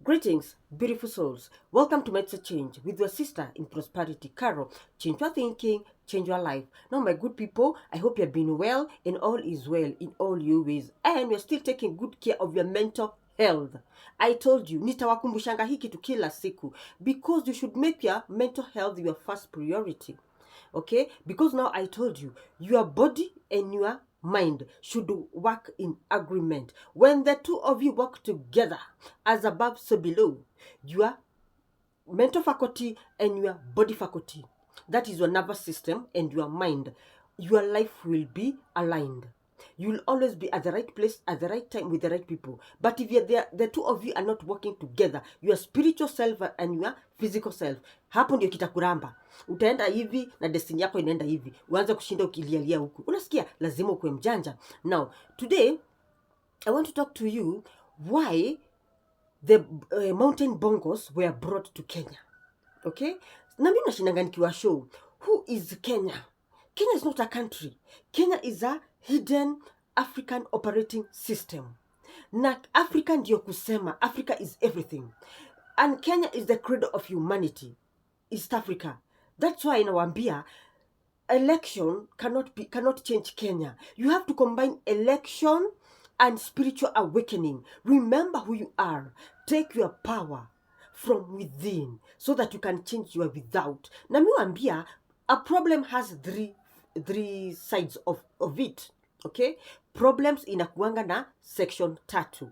Greetings, beautiful souls. Welcome to Metro Change with your sister in prosperity, Carol. Change your thinking, change your life. Now, my good people, I hope you've been well and all is well in all your ways. And you're still taking good care of your mental health. I told you, nitawakumbushanga hiki tu kila siku, because you should make your mental health your first priority. Okay? Because now I told you, your body and your mind should work in agreement. When the two of you work together, as above so below, your mental faculty and your body faculty, that is your nervous system and your mind, your life will be aligned. You'll always be at the right place at the right time with the right people. But if you're there, the two of you are not working together, your spiritual self and your physical self, hapo ndio kitakuramba. Utaenda hivi na destiny yako inaenda hivi, uanze kushinda ukilialia huku. Unasikia, lazima ukuwe mjanja. Now today I want to talk to you why the mountain bongos were brought to Kenya. Okay? Na mimi nashinanga nikiwa show, who is Kenya? Kenya is not a country. Kenya is a hidden African operating system. Na Africa ndio kusema, Africa is everything. And Kenya is the cradle of humanity, East Africa. That's why inawaambia election cannot change Kenya. You have to combine election and spiritual awakening. Remember who you are. Take your power from within so that you can change your without. Na miwambia, a problem has three sides of it. Okay? Problems inakuanga na section 3.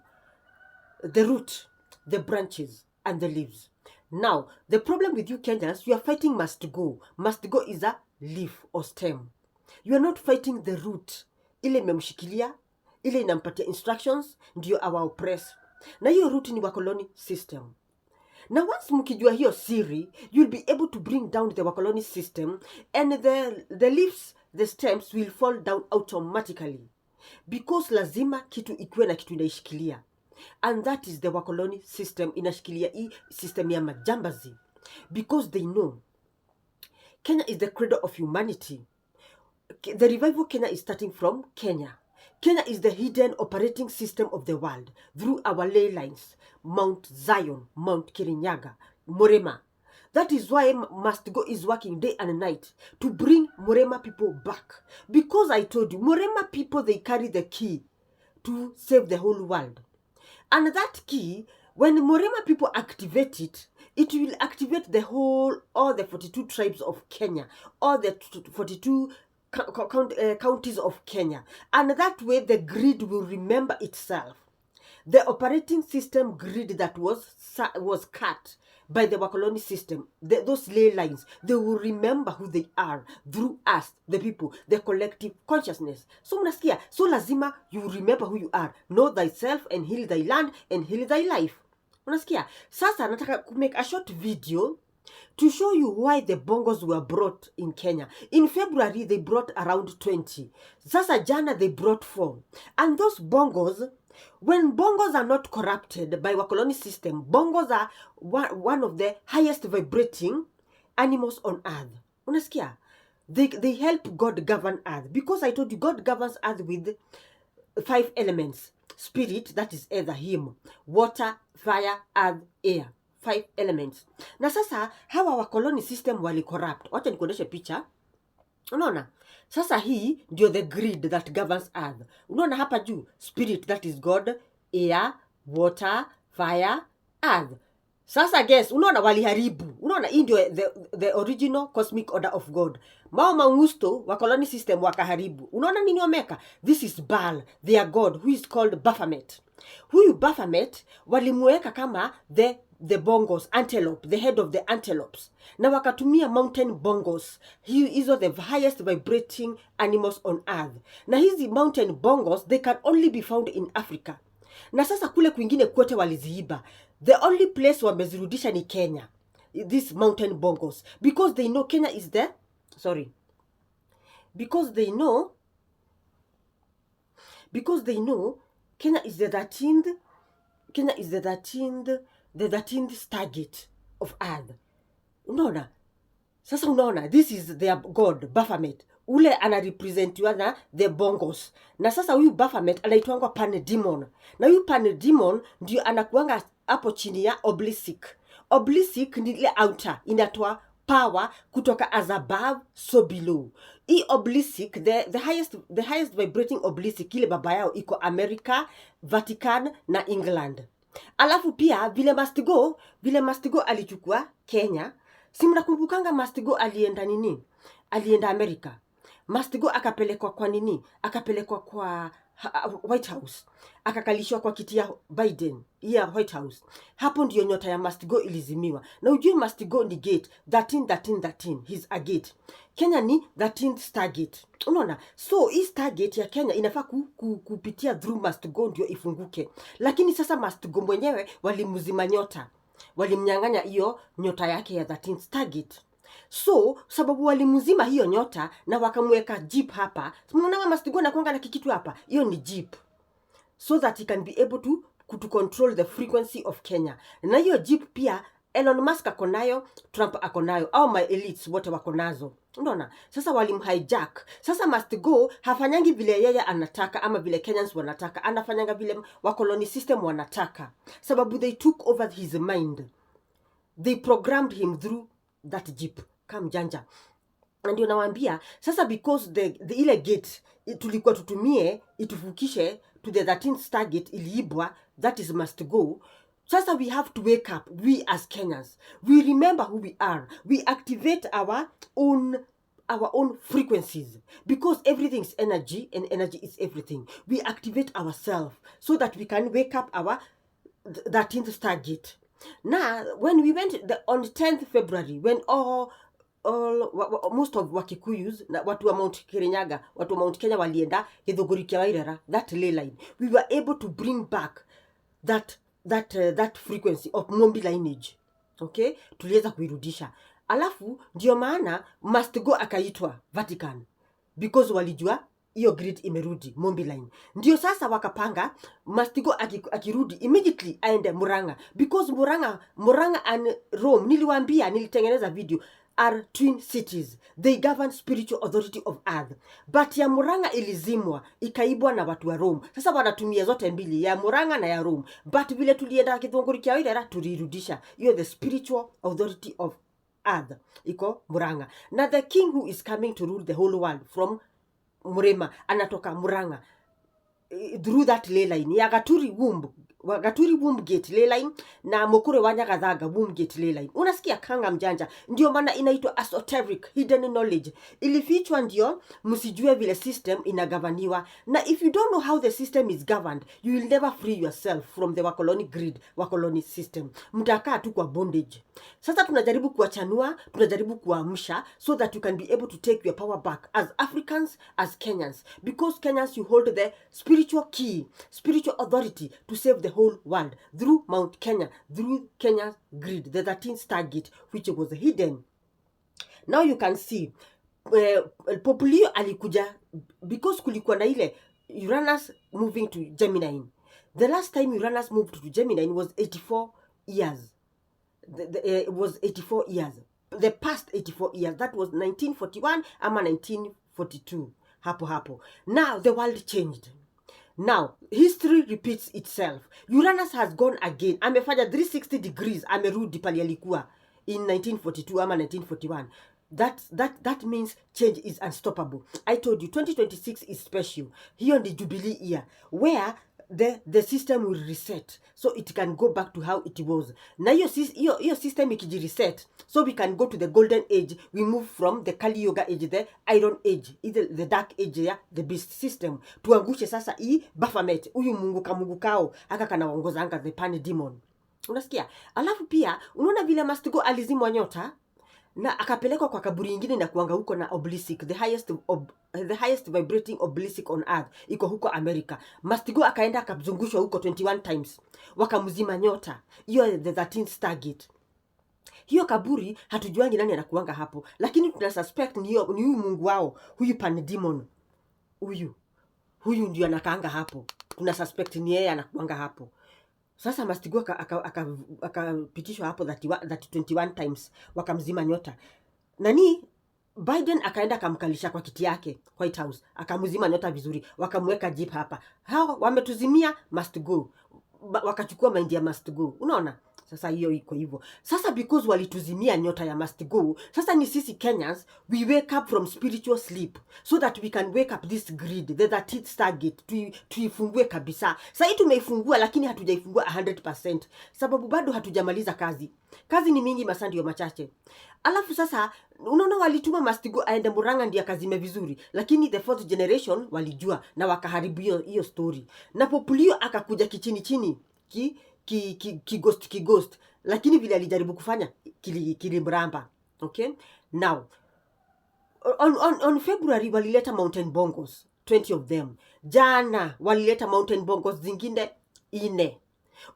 The root, the branches, and the leaves. Now, the problem with you Kenyans, you are fighting must go. Must go is a leaf or stem. You are not fighting the root. Ile memshikilia, ile inampatia instructions, ndio our oppress. Na hiyo root ni wakoloni system. Now once mkijua hiyo siri, you'll be able to bring down the wakoloni system, and the leaves, the stems will fall down automatically. Because lazima kitu ikuwe na kitu inaishikilia. And that is the wakoloni system, inashikilia hii system ya majambazi. Because they know Kenya is the cradle of humanity. The revival Kenya is starting from Kenya. Kenya is the hidden operating system of the world through our ley lines, Mount Zion, Mount Kirinyaga, Morema. That is why Must Go is working day and night to bring Morema people back. Because I told you, Morema people, they carry the key to save the whole world. And that key, when Morema people activate it, it will activate all the 42 tribes of Kenya, all the 42 counties of Kenya. And that way the grid will remember itself. The operating system grid that was cut by the wakoloni system, those ley lines, they will remember who they are through us, the people, the collective consciousness. So mnasikia, so lazima you remember who you are. Know thyself and heal thy land and heal thy life. Unasikia? Sasa nataka make a short video to show you why the bongos were brought in Kenya. In February, they brought around 20. Sasa jana, they brought 4. And those bongos, when bongos are not corrupted by wakoloni system, bongos are one of the highest vibrating animals on earth. Unasikia? They help God govern earth. Because I told you, God governs earth with 5 elements. Spirit, that is either him. Water, fire, earth, air. 5 elements. Na sasa hawa wakoloni system wali corrupt. Wacha nikuoneshe picha. Unaona? Sasa hii ndio the grid that governs earth. Unaona hapa juu, spirit, that is God, air, water, fire, earth. Sasa guess, unaona waliharibu. Unaona hii ndio the original cosmic order of God. Mao mangusto wakoloni system wakaharibu. Unaona nini wameka? This is Baal, their God, who is called Baphomet. Huyu Baphomet walimuweka kama the bongos, antelope, the head of the antelopes. Na wakatumia mountain bongos. Hizo the highest vibrating animals on earth. Na hizi mountain bongos, they can only be found in Africa. Na sasa kule kwingine kwote waliziiba. The only place wamezirudisha ni Kenya. These mountain bongos. Because they know Kenya is the, because they know Kenya is the 13th StarGate of earth. Unaona? Sasa unaona, this is their God, Baphomet. Ule anarepresentiwa na the bongos. Na sasa huyu Baphomet anaitwangwa Pan Demon. Na huyu Pan Demon ndio anakuanga hapo chini ya obelisk. Obelisk ni ile outer, inatoa power kutoka as above so below. Hii obelisk, the highest vibrating obelisk ile baba yao iko America, Vatican na England. Alafu pia vile Mastigo alichukua Kenya, si mnakumbukanga Mastigo alienda nini? Alienda America. Mastigo akapelekwa kwa nini? Akapelekwa kwa White House. Akakalishwa kwa kiti ya Biden ya White House. Hapo ndio nyota ya Mastigo ilizimiwa. Na ujue Mastigo ni gate 13. He's a gate. Kenya ni 13th StarGate. Unaona? So hii StarGate ya Kenya inafaa kupitia through Mastigo ndio ifunguke. Lakini sasa Mastigo mwenyewe walimuzima nyota. Walimnyang'anya hiyo nyota yake ya 13th StarGate. So sababu walimuzima hiyo nyota na wakamweka jeep hapa. Mnaona Mastigo na kuanga na kikitu hapa. Hiyo ni jeep. So that he can be able to control the frequency of Kenya. Na hiyo jeep pia Elon Musk ako nayo, Trump ako nayo, au my elites wote wako nazo. Unaona? Sasa walimhijack. Sasa Mastigo hafanyangi vile yeye anataka ama vile Kenyans wanataka. Anafanyanga vile wakoloni system wanataka. Sababu they took over his mind. They programmed him through that jeep. Come janja. Ndio nawaambia sasa, because the ile gate tulikuwa tutumie itufukishe to the 13th StarGate iliibwa, that is Mastigo. Sasa we have to wake up, we as Kenyans. We remember who we are. We activate our own frequencies, because everything is energy and energy is everything. We activate ourselves so that we can wake up our 13th StarGate. Now, when we went on 10th February, when most of Wakikuyus, watu wa Mount Kirinyaga, watu wa Mount Kenya walienda Githunguri kia Wairera, that ley line, we were able to bring back that frequency of Mombi lineage. Okay? Tuliweza kuirudisha. Alafu ndio maana Mastigo akaitwa Vatican, because walijua hiyo grid imerudi Mombi line. Ndio sasa wakapanga Mastigo akirudi immediately aende Murang'a, because Murang'a and Rome, nilitengeneza video, are twin cities. They govern spiritual authority of earth. But ya Murang'a ilizimwa, ikaibwa na watu wa Rome. Sasa wanatumia zote mbili, ya Murang'a na ya Rome. But vile tulienda Githunguri kia Wairera tulirudisha. Hiyo the spiritual authority of earth iko Murang'a. Na the king who is coming to rule the whole world from Murema anatoka Murang'a through that ley line ya Gaturi womb gate ley line na Mukure wa Nyagathaga womb gate ley line. Unasikia kanga mjanja? Ndio maana inaitwa esoteric hidden knowledge. Ilifichwa ndio msijue vile system inagavaniwa. Na if you don't know how the system is governed, you will never free yourself from the wakoloni grid, wakoloni system. Mtakaa tu kwa bondage. Sasa tunajaribu kuachanua, tunajaribu kuamsha, so that you can be able to take your power back as Africans, as Kenyans. Because Kenyans, you hold the spiritual key, spiritual authority to save the whole world through Mount Kenya, through Kenya's grid, the 13th StarGate, which was hidden. Now you can see, Populio alikuja, because kulikuwa na ile Uranus moving to Gemini. The last time Uranus moved to Gemini was 84 years. It was 84 years. The past 84 years. That was 1941 ama 1942. Hapo. Now the world changed. Now, history repeats itself. Uranus has gone again. Amefanya 360 degrees. Amerudi pali alikuwa in 1942 ama 1941. That means change is unstoppable. I told you 2026 is special. Hiyo ndi Jubilee year, where the system will reset, so it can go back to how it was. Na hiyo system ikijireset, so we can go to the golden age. We move from the Kali Yoga age, the iron age, either the dark age ya the beast system. Tuangushe sasa hii Baphomet, huyu mungu kao aka kanaongoza anga the pan demon. Unasikia? Alafu pia unaona vile Mastigo alizimwa nyota na akapelekwa kwa kaburi nyingine na kuanga huko na obelisk, the highest vibrating obelisk on earth iko huko America. Mastigo akaenda akazungushwa huko 21 times, wakamzima nyota hiyo, the 13th StarGate. Hiyo kaburi hatujuangi nani anakuanga hapo, lakini tuna suspect ni huyu mungu wao, huyu pan demon, huyu ndio anakaanga hapo. Tuna suspect ni yeye anakuanga hapo. Sasa Mastigo akapitishwa hapo that 21 times, wakamzima nyota. Nani Biden akaenda akamkalisha kwa kiti yake White House, akamzima nyota vizuri, wakamweka jeep hapa. Hao wametuzimia Mastigo. wakachukua mind ya must go. Unaona? Sasa hiyo iko hivyo. Sasa because walituzimia nyota ya must go, sasa ni sisi Kenyans, we wake up from spiritual sleep so that we can wake up this grid, the 13th StarGate, tuifungue kabisa. Sasa hii tumeifungua, lakini hatujaifungua 100%. Sababu bado hatujamaliza kazi. Kazi ni mingi, masaa ndio machache. Alafu sasa, unaona walituma must go aende Murang'a ndiye akazime vizuri, lakini the 4th generation walijua na wakaharibu hiyo story. Na Populio akakuja kichini chini, ghost, lakini vile alijaribu kufanya kilimramba. Okay, now on February walileta mountain bongos 20 of them. Jana walileta mountain bongos zingine 4.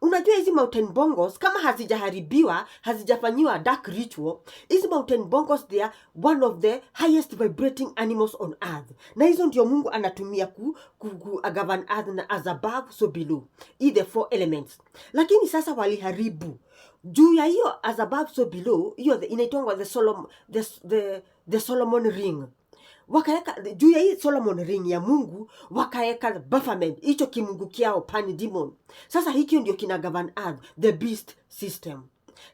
Unajua hizi mountain bongos kama hazijaharibiwa, hazijafanyiwa dark ritual, hizi mountain bongos they are one of the highest vibrating animals on earth. Na hizo ndio Mungu anatumia ku govern earth, na as above so below. The 4 elements. Lakini sasa waliharibu. Juu ya hiyo as above so below, hiyo inaitwa the Solomon ring. Wakaeka juu ya hii Solomon ring ya Mungu, wakaeka Baphomet, hicho kimungu kiao pan demon. Sasa hiki ndio kina govern earth, the beast system.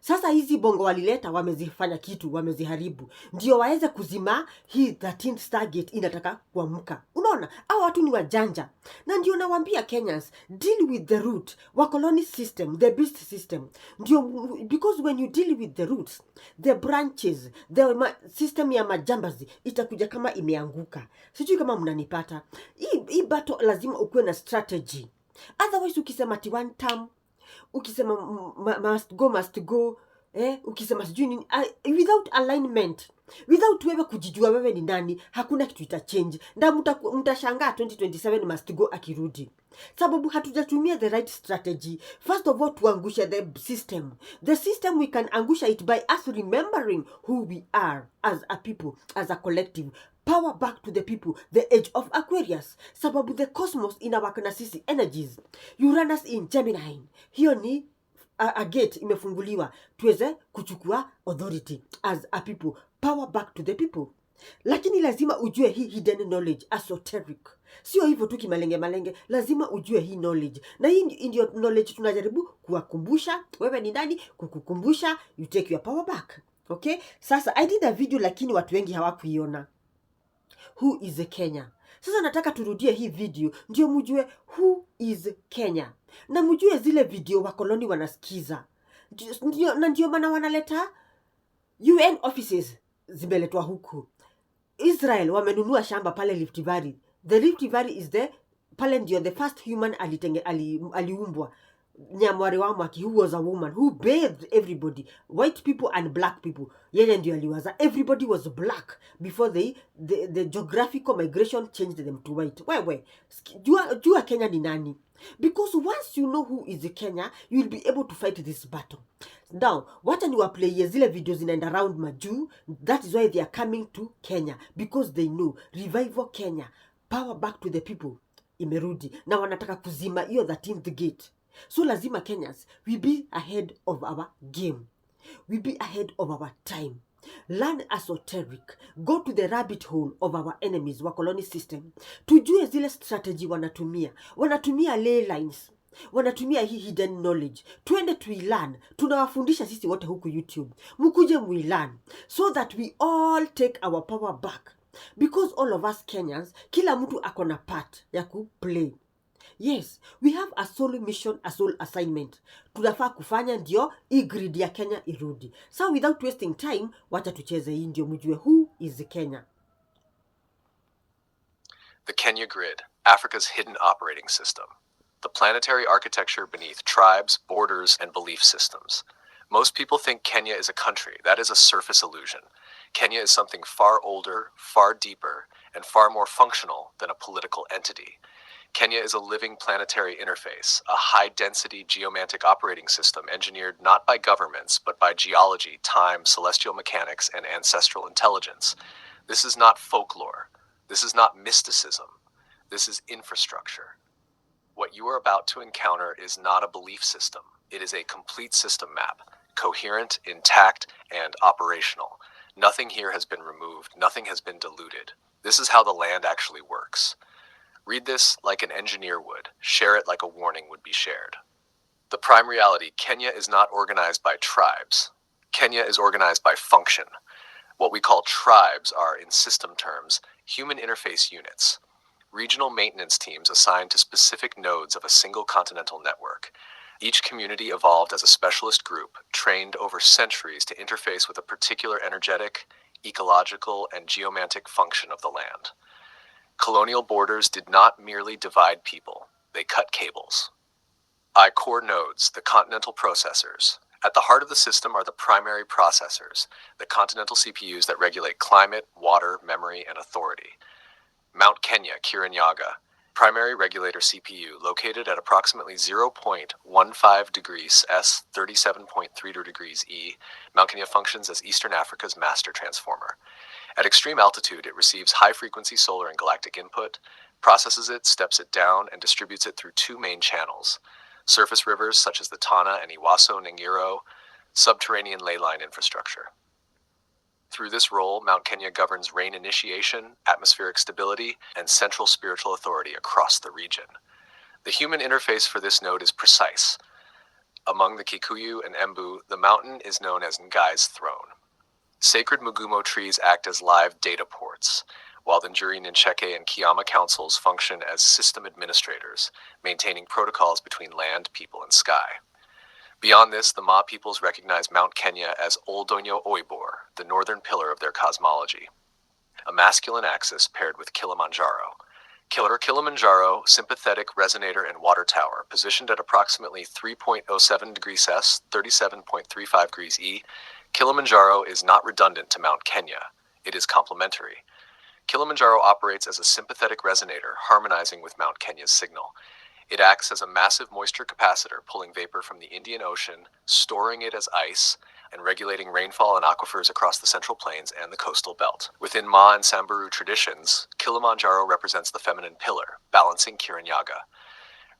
Sasa hizi bongo walileta, wamezifanya kitu, wameziharibu ndio waweze kuzima hii 13th StarGate inataka kuamka. Unaona, hao watu ni wajanja, na ndio nawaambia Kenyans, deal with the root wa colony system, the beast system. Ndio, because when you deal with the roots, the branches, the system ya majambazi itakuja kama imeanguka. Sijui kama mnanipata. Hii battle lazima ukuwe na strategy. Otherwise ukisema ti one term, ukisema must go, ukisema sijui nini, without alignment, without wewe kujijua wewe ni nani, hakuna kitu ita change. Na mtashangaa 2027 must go akirudi, sababu hatujatumia the right strategy. First of all, tuangusha the system. The system we can angusha it by us remembering who we are as a people, as a collective. Power back to the people, the age of Aquarius. Sababu the cosmos inawaka na sisi energies. Uranus in Gemini. Hiyo ni a gate imefunguliwa tuweze kuchukua authority as a people. Power back to the people. Lakini lazima ujue hii hidden knowledge, esoteric. Sio hivyo tu kimalenge, lazima ujue hii knowledge. Na hii ndio knowledge tunajaribu kuwakumbusha. Wewe ni nani? Kukukumbusha, you take your power back. Okay? Sasa, I did a video lakini watu wengi hawakuiona. Who is Kenya? Sasa nataka turudie hii video ndio mjue who is Kenya. Na mjue zile video wakoloni wanasikiza. Ndio maana wanaleta UN offices zimeletwa huku. Israel wamenunua shamba pale Rift Valley. The Rift Valley is pale ndio the first human aliumbwa. Nyamwari wa Mwaki, who was a woman who bathed everybody, white people and black people. Yeye ndio aliwaza everybody was black before the geographical migration changed them to white. Wewe jua Kenya ni nani? Because once you know who is Kenya, you will be able to fight this battle. Now, wacha niwaplay zile videos zinaenda around majuu. That is why they are coming to Kenya, because they know revival Kenya, power back to the people imerudi, na wanataka kuzima hiyo 13th gate. So lazima Kenyans, we be ahead of our game. We be ahead of our time. Learn esoteric. Go to the rabbit hole of our enemies, wa colony system. Tujue zile strategy wanatumia. Wanatumia ley lines. Wanatumia hii hidden knowledge. Tuende tuilearn. Tunawafundisha sisi wote huku YouTube. Mukuje muilearn. So that we all take our power back. Because all of us Kenyans, kila mtu akona part ya kuplay. Yes, we have a soul mission, a soul assignment. Tunafaa kufanya ndio hii grid ya Kenya irudi. So without wasting time, wacha tucheze hii ndio mjue who is Kenya. The Kenya Grid, Africa's hidden operating system. The planetary architecture beneath tribes, borders, and belief systems. Most people think Kenya is a country. That is a surface illusion. Kenya is something far older, far deeper, and far more functional than a political entity. Kenya is a living planetary interface, a high-density geomantic operating system engineered not by governments, but by geology, time, celestial mechanics, and ancestral intelligence. This is not folklore. This is not mysticism. This is infrastructure. What you are about to encounter is not a belief system. It is a complete system map, coherent, intact, and operational. Nothing here has been removed. Nothing has been diluted. This is how the land actually works. Read this like an engineer would. Share it like a warning would be shared. The prime reality, Kenya is not organized by tribes. Kenya is organized by function. What we call tribes are, in system terms, human interface units, regional maintenance teams assigned to specific nodes of a single continental network. Each community evolved as a specialist group, trained over centuries to interface with a particular energetic, ecological, and geomantic function of the land. Colonial borders did not merely divide people, they cut cables. Core nodes, the continental processors. At the heart of the system are the primary processors, the continental CPUs that regulate climate, water, memory, and authority. Mount Kenya, Kirinyaga, primary regulator CPU, located at approximately 0.15 degrees S, 37.32 degrees E. Mount Kenya functions as Eastern Africa's master transformer. At extreme altitude, it receives high-frequency solar and galactic input, processes it, steps it down, and distributes it through two main channels: surface rivers such as the Tana and Iwaso Ngiro, subterranean leyline infrastructure. Through this role, Mount Kenya governs rain initiation, atmospheric stability, and central spiritual authority across the region. The human interface for this node is precise. Among the Kikuyu and Embu, the mountain is known as Ngai's throne. Sacred Mugumo trees act as live data ports, while the Njuri Nincheke and Kiama councils function as system administrators, maintaining protocols between land, people, and sky. Beyond this, the Ma peoples recognize Mount Kenya as Oldonyo Oibor, the northern pillar of their cosmology, a masculine axis paired with Kilimanjaro. Kilimanjaro, sympathetic resonator and water tower, positioned at approximately 3.07 degrees S, 37.35 degrees E. Kilimanjaro is not redundant to Mount Kenya. It is complementary. Kilimanjaro operates as a sympathetic resonator, harmonizing with Mount Kenya's signal. It acts as a massive moisture capacitor, pulling vapor from the Indian Ocean, storing it as ice, and regulating rainfall and aquifers across the Central Plains and the coastal belt. Within Ma and Samburu traditions, Kilimanjaro represents the feminine pillar, balancing Kirinyaga.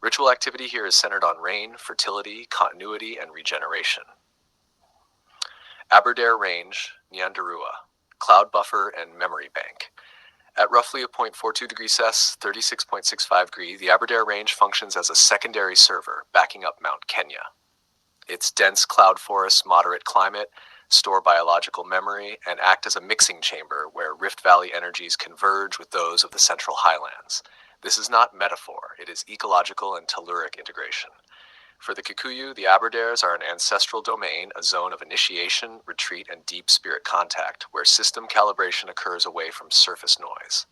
Ritual activity here is centered on rain, fertility, continuity, and regeneration. Aberdare Range, Nyandarua, cloud buffer and memory bank. At roughly 0.42 degrees S, 36.65 degrees, the Aberdare Range functions as a secondary server, backing up Mount Kenya. Its dense cloud forests, moderate climate, store biological memory, and act as a mixing chamber where Rift Valley energies converge with those of the Central Highlands. This is not metaphor, it is ecological and telluric integration. For the Kikuyu, the Aberdares are an ancestral domain, a zone of initiation, retreat, and deep spirit contact, where system calibration occurs away from surface noise.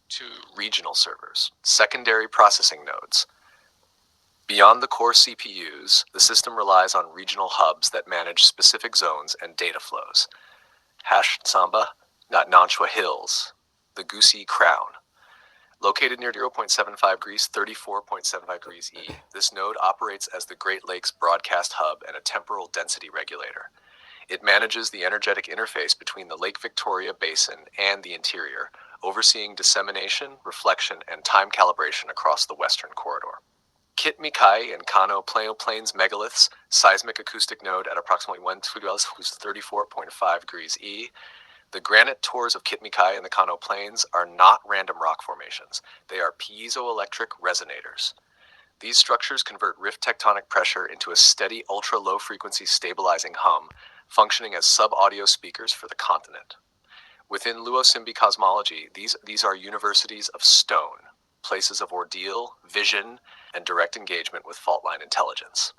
2. Regional servers, secondary processing nodes. Beyond the core CPUs, the system relies on regional hubs that manage specific zones and data flows. Samba, Nanchwa Hills, the Gusi Crown. Located near 0.75 degrees, 34.75 degrees E, this node operates as the Great Lakes broadcast hub and a temporal density regulator. It manages the energetic interface between the Lake Victoria Basin and the interior, overseeing dissemination, reflection, and time calibration across the western corridor. Kit Mikai and Kano Plains megaliths, seismic acoustic node at approximately 34.5 degrees E. The granite tors of Kitmikai and the Kano Plains are not random rock formations. They are piezoelectric resonators. These structures convert rift tectonic pressure into a steady ultra-low frequency stabilizing hum, functioning as sub-audio speakers for the continent. Within Luo Simbi cosmology, these are universities of stone, places of ordeal, vision, and direct engagement with fault-line intelligence.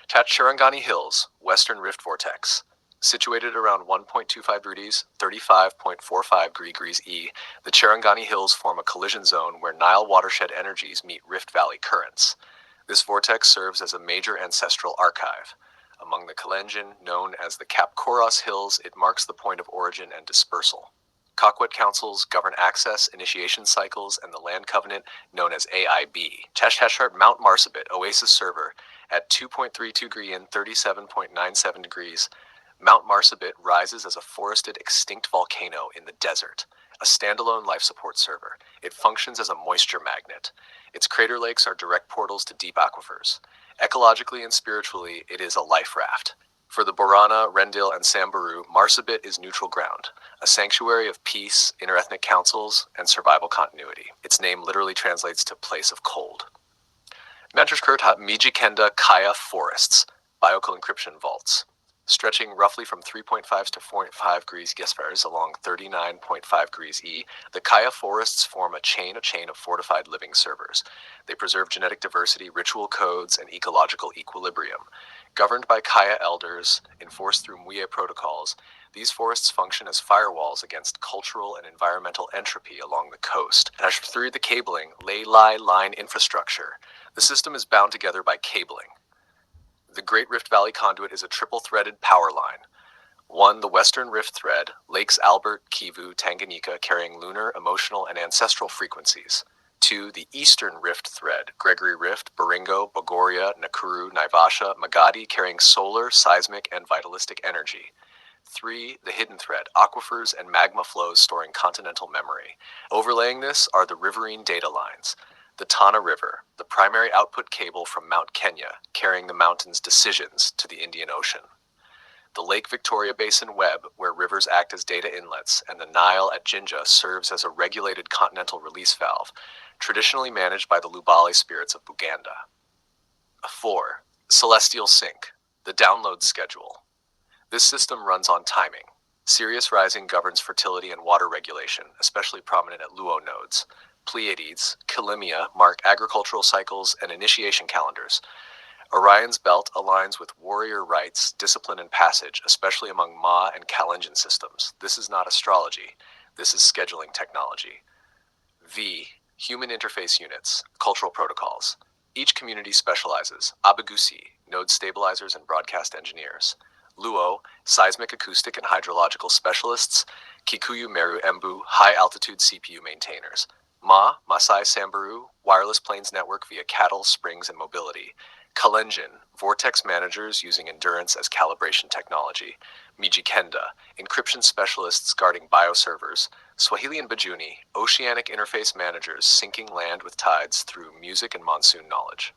Chirangani Hills, Western Rift Vortex. Situated around 1.25 degrees, 35.45 degrees E, the Chirangani Hills form a collision zone where Nile watershed energies meet Rift Valley currents. This vortex serves as a major ancestral archive. Among the Kalenjin, known as the Kapkoros Hills, it marks the point of origin and dispersal. Kakwet councils govern access, initiation cycles, and the land covenant known as AIB. Chashhashart Mount Marsabit, Oasis server, at 2.32 degrees and 37.97 degrees, Mount Marsabit rises as a forested extinct volcano in the desert, a standalone life support server. It functions as a moisture magnet. Its crater lakes are direct portals to deep aquifers. Ecologically and spiritually, it is a life raft. For the Borana, Rendil, and Samburu, Marsabit is neutral ground, a sanctuary of peace, interethnic councils, and survival continuity. Its name literally translates to place of cold. Manchurskurt Mijikenda Kaya forests, biocal encryption vaults. Stretching roughly from 3.5 to 4.5 degrees Gesvers along 39.5 degrees E, the Kaya forests form a chain of fortified living servers. They preserve genetic diversity, ritual codes, and ecological equilibrium. Governed by Kaya elders, enforced through Muye protocols, these forests function as firewalls against cultural and environmental entropy along the coast. As through the cabling, ley line infrastructure, the system is bound together by cabling. The Great Rift Valley Conduit is a triple-threaded power line. 1. The Western Rift Thread, Lakes Albert, Kivu, Tanganyika, carrying lunar, emotional, and ancestral frequencies. 2. The Eastern Rift Thread, Gregory Rift, Baringo, Bogoria, Nakuru, Naivasha, Magadi, carrying solar, seismic, and vitalistic energy. 3. The Hidden Thread, aquifers and magma flows storing continental memory. Overlaying this are the riverine data lines. The Tana River, the primary output cable from Mount Kenya, carrying the mountain's decisions to the Indian Ocean. The Lake Victoria Basin web, where rivers act as data inlets, and the Nile at Jinja serves as a regulated continental release valve, traditionally managed by the Lubali spirits of Buganda. 4. Celestial Sync, the download schedule. This system runs on timing. Sirius rising governs fertility and water regulation, especially prominent at Luo nodes. Pleiades, Kilimia mark agricultural cycles and initiation calendars. Orion's belt aligns with warrior rites, discipline, and passage, especially among Ma and Kalenjin systems. This is not astrology. This is scheduling technology. V. Human interface units, cultural protocols. Each community specializes. Abagusi, node stabilizers and broadcast engineers. Luo, seismic acoustic and hydrological specialists. Kikuyu Meru Embu, high-altitude CPU maintainers. Ma, Masai Samburu, wireless planes network via cattle, springs, and mobility. Kalenjin, vortex managers using endurance as calibration technology. Mijikenda, encryption specialists guarding bioservers. Swahili and Bajuni, oceanic interface managers syncing land with tides through music and monsoon knowledge.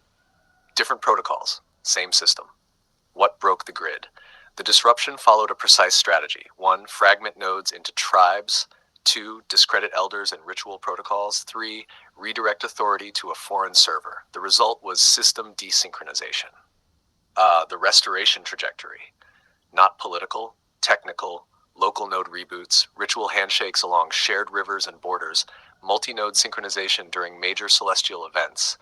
Different protocols, same system. What broke the grid? The disruption followed a precise strategy. 1. Fragment nodes into tribes. 2. Discredit elders and ritual protocols. 3. Redirect authority to a foreign server. The result was system desynchronization. The restoration trajectory. Not political, technical, local node reboots, ritual handshakes along shared rivers and borders, multi-node synchronization during major celestial events,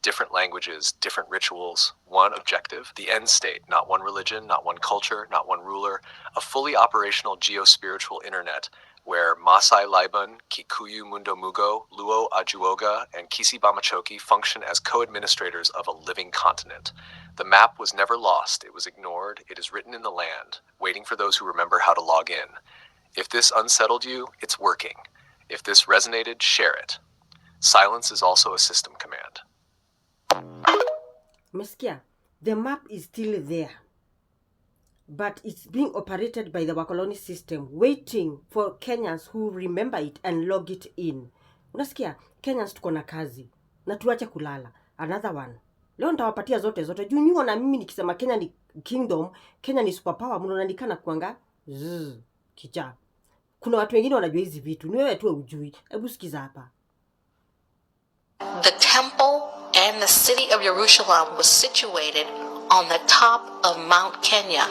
different languages, different rituals, one objective, the end state, not one religion, not one culture, not one ruler, a fully operational geo-spiritual internet where Masai Laiban, Kikuyu Mundo Mugo, Luo Ajuoga, and Kisi Bamachoki function as co-administrators of a living continent. The map was never lost, it was ignored, it is written in the land, waiting for those who remember how to log in. If this unsettled you, it's working. If this resonated, share it. Silence is also a system command. Meskia, the map is still there, but it's being operated by the wakoloni system, waiting for Kenyans who remember it and log it in. Unasikia, Kenyans tuko na kazi na tuache kulala. Another one. Leo nitawapatia zote juu nyuo na mimi nikisema Kenya ni kingdom, Kenya ni superpower, mnaonekana kuanga kicha. Kuna watu wengine wanajua hizi vitu, ni wewe tu ujui. Hebu sikiza hapa. The temple and the city of Jerusalem was situated on the top of Mount Kenya.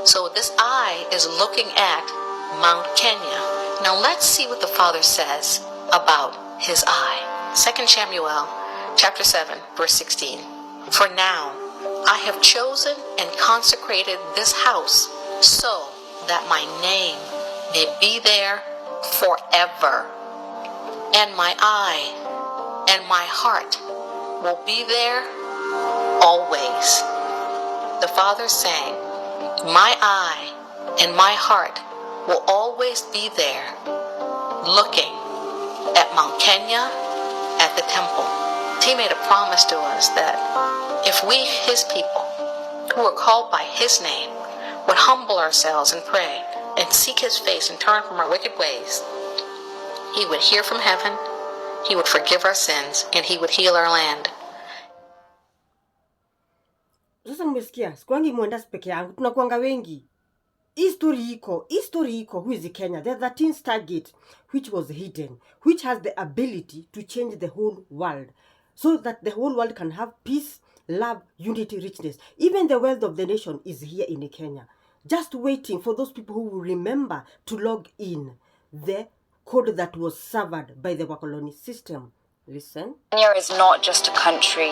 So this eye is looking at Mount Kenya. Now let's see what the Father says about his eye. 2 Samuel chapter 7, verse 16. For now I have chosen and consecrated this house so that my name may be there forever. And my eye and my heart will be there always. The Father saying, my eye and my heart will always be there, looking at Mount Kenya, at the temple. He made a promise to us that if we, his people, who are called by his name, would humble ourselves and pray and seek his face and turn from our wicked ways, he would hear from heaven, he would forgive our sins, and he would heal our land. Sasa mmesikia, sikuangi mwenda peke yangu, tunakuanga wengi. History iko, who is Kenya? The 13th StarGate, which was hidden, which has the ability to change the whole world. so that the whole world can have peace, love, unity, richness. Even the wealth of the nation is here in Kenya, just waiting for those people who will remember to log in the code that was served by the Wakoloni system. Listen. Kenya is not just a country,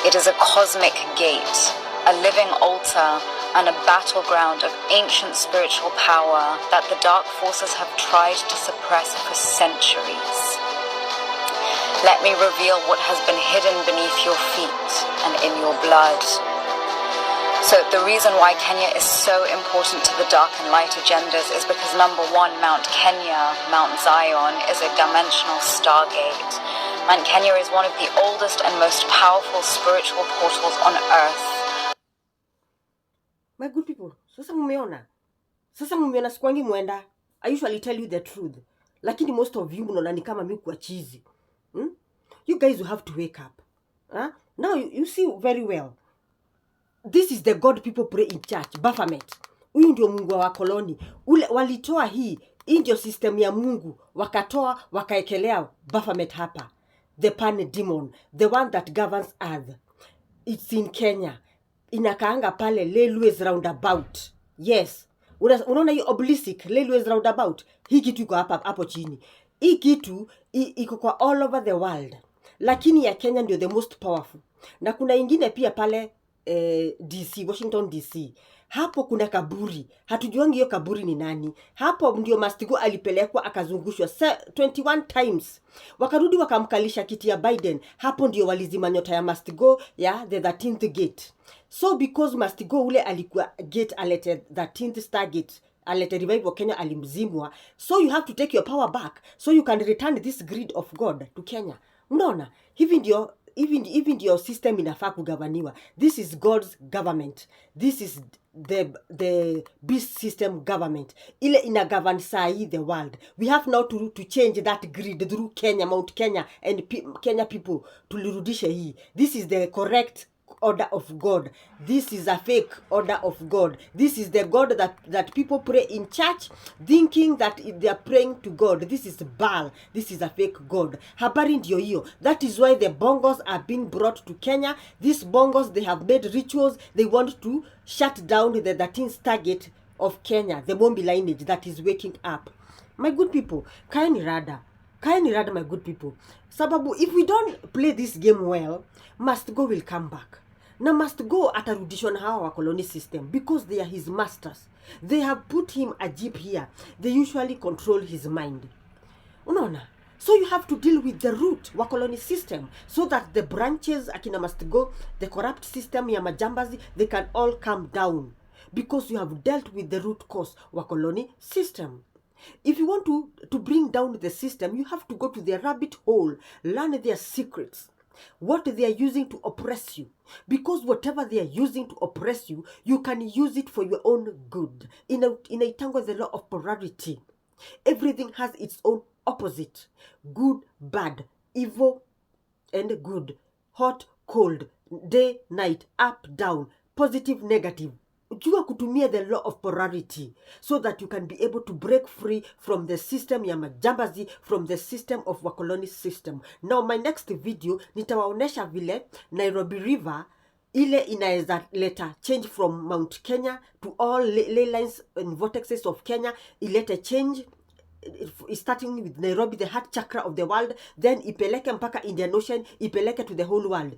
it is a cosmic gate, a living altar, and a battleground of ancient spiritual power that the dark forces have tried to suppress for centuries. Let me reveal what has been hidden beneath your feet and in your blood. So the reason why Kenya is so important to the dark and light agendas is because number one, Mount Kenya, Mount Zion, is a dimensional StarGate. Mount Kenya is one of the oldest and most powerful spiritual portals on earth. My good people, sasa mumeona sikwangi mwenda. I usually tell you the truth, lakini most of you mnaona ni kama mimi kwa chizi. You guys will have to wake up. Now you see very well. This is the God people pray in church, Baphomet. Huyu ndio Mungu wa koloni. Ule walitoa hii ndio system ya Mungu, wakatoa wakaekelea Baphomet hapa. The pan demon, the one that governs earth. It's in Kenya. Inakaanga pale Railways roundabout. Yes. Unaona hii obelisk Railways roundabout. Hii kitu iko hapo chini. Hii kitu iko kwa all over the world. Lakini ya Kenya ndio the most powerful. Na kuna ingine pia pale DC, Washington DC. Hapo kuna kaburi. Hatujuangi hiyo kaburi ni nani. Hapo ndio Mastigo alipelekwa akazungushwa 21 times. Wakarudi wakamkalisha kiti ya Biden. Hapo ndio walizima nyota ya Mastigo ya the 13th gate. So because Mastigo ule alikuwa gate alete 13th StarGate, alete revival Kenya alimzimwa. So you have to take your power back so you can return this grid of God to Kenya. Unaona? Hivi ndio even your system inafaa kugavaniwa. This is God's government. This is the beast system government. Ile ina govern sai the world. We have now to change that grid through Kenya, Mount Kenya and Kenya people to lirudisha hii. This is the correct order of God. This is a fake order of God. This is the God that people pray in church thinking that they are praying to God. This is Baal. This is a fake God. Habari ndio hiyo. That is why the Bongos are being brought to Kenya. These Bongos, they have made rituals. They want to shut down the 13th StarGate of Kenya, the Mombi lineage that is waking up. My good people, kaeni rada, my good people. Sababu, if we don't play this game well, Mastigo will come back. Na Mastigo atarudishwa na hawa wa colony system because they are his masters. They have put him a jeep here. They usually control his mind. Unaona? So you have to deal with the root wa colony system so that the branches akina Mastigo, the corrupt system ya majambazi, they can all come down because you have dealt with the root cause wa colony system. If you want to bring down the system, you have to go to their rabbit hole, learn their secrets, what they are using to oppress you. Because whatever they are using to oppress you, you can use it for your own good. Inaitango the law of polarity. Everything has its own opposite. Good, bad, evil, and good. Hot, cold, day, night, up, down, positive, negative. Jua kutumia the law of polarity so that you can be able to break free from the system ya majambazi, from the system of wakoloni system. Now my next video nitawaonesha vile Nairobi River ile inaeza leta change from Mount Kenya to all ley lines and vortexes of Kenya. Ilete change starting with Nairobi, the heart chakra of the world, then ipeleke mpaka Indian Ocean, ipeleke to the whole world.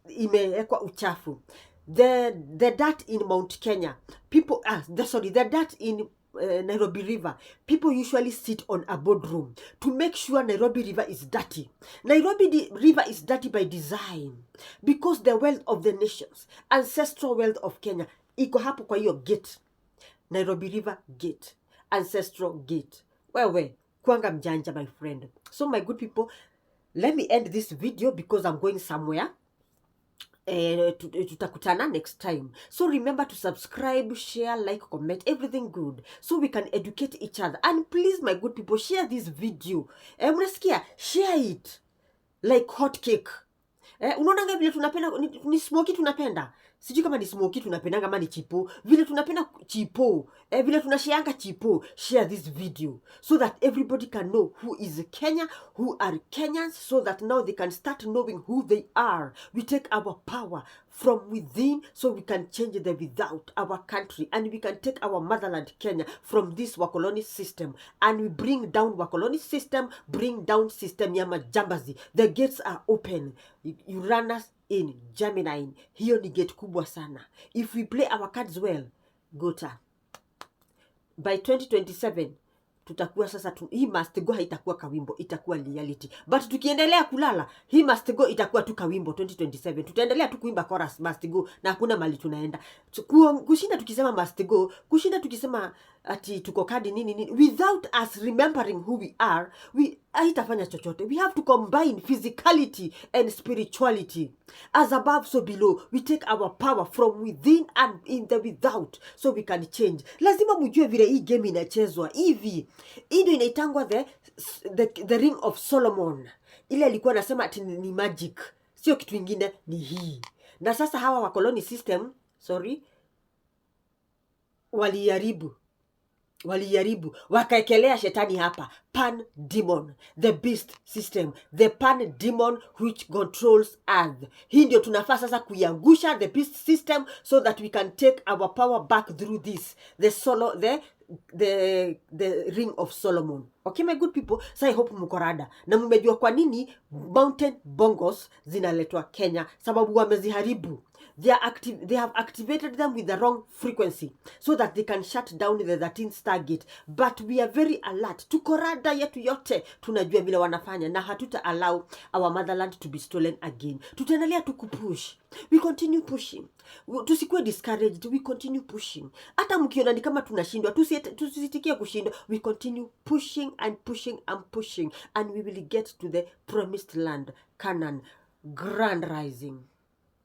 Imewekwa uchafu. The dirt in Mount Kenya, people the dirt in Nairobi River, people usually sit on a boardroom to make sure Nairobi River is dirty. Nairobi River is dirty by design because the wealth of the nations, ancestral wealth of Kenya, iko hapo kwa hiyo gate. Nairobi River gate, ancestral gate. Wewe kwanga mjanja, my friend. So my good people, let me end this video because I'm going somewhere. Tutakutana next time. So remember to subscribe, share, like, comment, everything good, so we can educate each other. And please, my good people, share this video. Mnasikia, share it like hot cake. Unaona vile tunapenda ni smoky tunapenda. sijui kama ni smoky tunapendanga ama ni chipo, vile tunapenda chipo, vile tunashianga chipo, share this video so that everybody can know who is Kenya, who are Kenyans, so that now they can start knowing who they are. We take our power from within so we can change the without our country, and we can take our motherland Kenya from this wakoloni system, and we bring down wakoloni system, bring down system ya majambazi. The gates are open. You run us in Gemini. Hiyo ni gate kubwa sana. If we play our cards well, gota, by 2027 tutakuwa sasa hii must go haitakuwa kawimbo, itakuwa reality. But tukiendelea kulala, hii must go itakuwa tu kawimbo 2027. Tutaendelea tu kuimba chorus must go na hakuna mali tunaenda. Kushinda tukisema must go, kushinda tukisema ati tuko kadi nini, without us remembering who we are, haitafanya chochote. We have to combine physicality and spirituality. As above, so below. We take our power from within and in the without, so we can change. Lazima mjue vile hii game inachezwa hivi. Hii ndio inaitangwa the ring of Solomon. Ile alikuwa anasema ati ni magic, sio kitu kingine, ni hii. Na sasa hawa wakoloni system, waliharibu wakaekelea shetani hapa, pan demon, the beast system, the pan demon which controls earth. Hii ndio tunafaa sasa kuiangusha, the beast system, so that we can take our power back through this, the ring of Solomon. Okay, my good people, so I hope mkorada na mmejua kwa nini mountain bongos zinaletwa Kenya, sababu wameziharibu. They have activated them with the wrong frequency so that they can shut down the 13th StarGate. But we are very alert. Tukorada yetu yote tunajua vile wanafanya, na hatuta allow our motherland to be stolen again. Tutaendelea tukupush. We continue pushing. Tusikuwe discouraged. We continue pushing. Hata mkiona ni kama tunashindwa, tusitikie kushindwa. We continue pushing and pushing and pushing, and we will get to the promised land, Canaan. Grand rising.